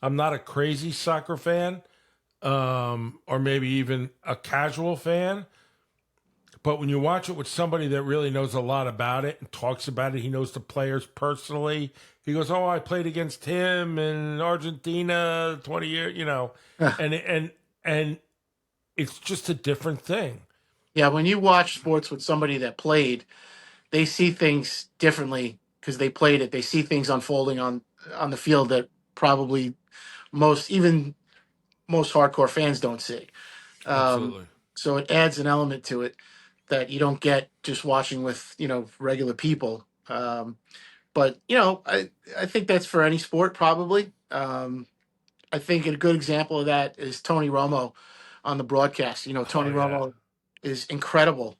I'm not a crazy soccer fan, or maybe even a casual fan. But when you watch it with somebody that really knows a lot about it and talks about it, he knows the players personally. He goes, "Oh, I played against him in Argentina 20 years, and it's just a different thing." Yeah, when you watch sports with somebody that played, they see things differently because they played it. They see things unfolding on the field that probably even most hardcore fans don't see. Um, Absolutely. so it adds an element to it that you don't get just watching with regular people. But I think that's for any sport probably. I think a good example of that is Tony Romo on the broadcast. Oh Tony yeah. Romo is incredible,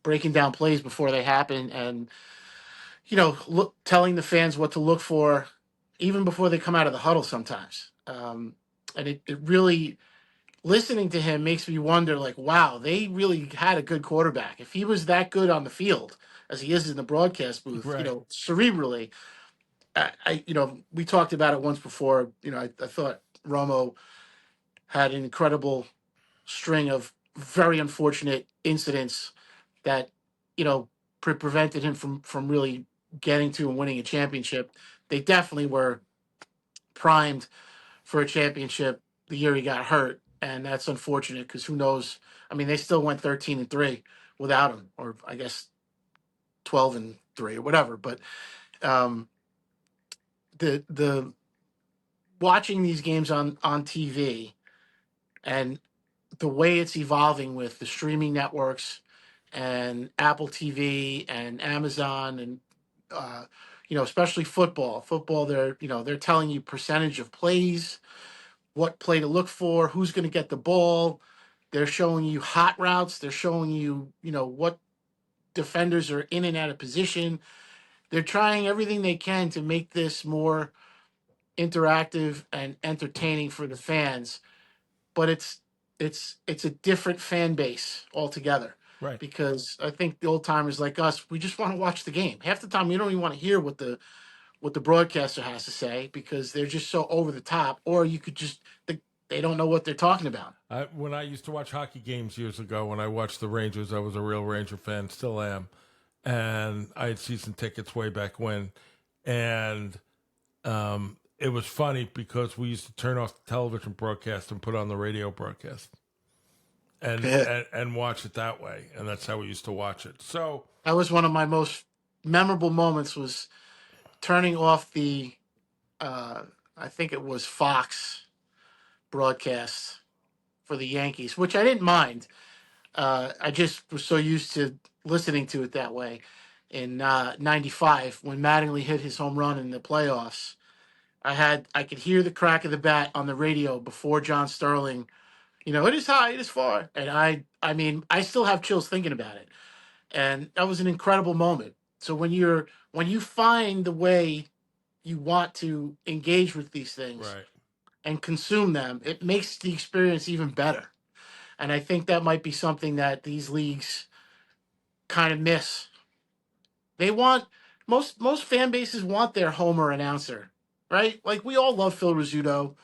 breaking down plays before they happen, and telling the fans what to look for, even before they come out of the huddle. Sometimes, and it really listening to him makes me wonder, like, wow, they really had a good quarterback. If he was that good on the field as he is in the broadcast booth, Right. cerebrally, we talked about it once before. I thought Romo had an incredible string of very unfortunate incidents that prevented him from really getting to and winning a championship. They definitely were primed for a championship the year he got hurt, and that's unfortunate because who knows? I mean, they still went 13-3 without him, or I guess 12-3 or whatever. But um, the watching these games on TV and the way it's evolving with the streaming networks and Apple TV and Amazon and especially football. Football, they're telling you percentage of plays, what play to look for, who's going to get the ball. They're showing you hot routes. They're showing you what defenders are in and out of position. They're trying everything they can to make this more interactive and entertaining for the fans, but it's a different fan base altogether Right. because I think the old timers like us, we just want to watch the game. Half the time, we don't even want to hear what the broadcaster has to say because they're just so over the top. Or you could just they don't know what they're talking about. When I used to watch hockey games years ago, when I watched the Rangers, I was a real Ranger fan, still am, and I had season tickets way back when, and it was funny because we used to turn off the television broadcast and put on the radio broadcast, and Yeah. and watch it that way, and that's how we used to watch it. So That was one of my most memorable moments was turning off the uh, I think it was Fox broadcast for the Yankees, which I didn't mind. I just was so used to listening to it that way. In '95, when Mattingly hit his home run in the playoffs, I could hear the crack of the bat on the radio before John Sterling. It is high, it is far, and I mean, I still have chills thinking about it. And that was an incredible moment. So when you find the way you want to engage with these things right, and consume them, it makes the experience even better. And I think that might be something that these leagues kind of miss. They want most fan bases want their homer announcer, right? Like we all love Phil Rizzuto.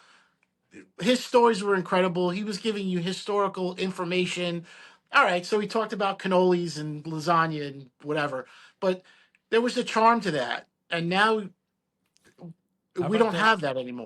His stories were incredible. He was giving you historical information. All right, so he talked about cannolis and lasagna and whatever, but there was a charm to that. And now how we about don't that? have that anymore.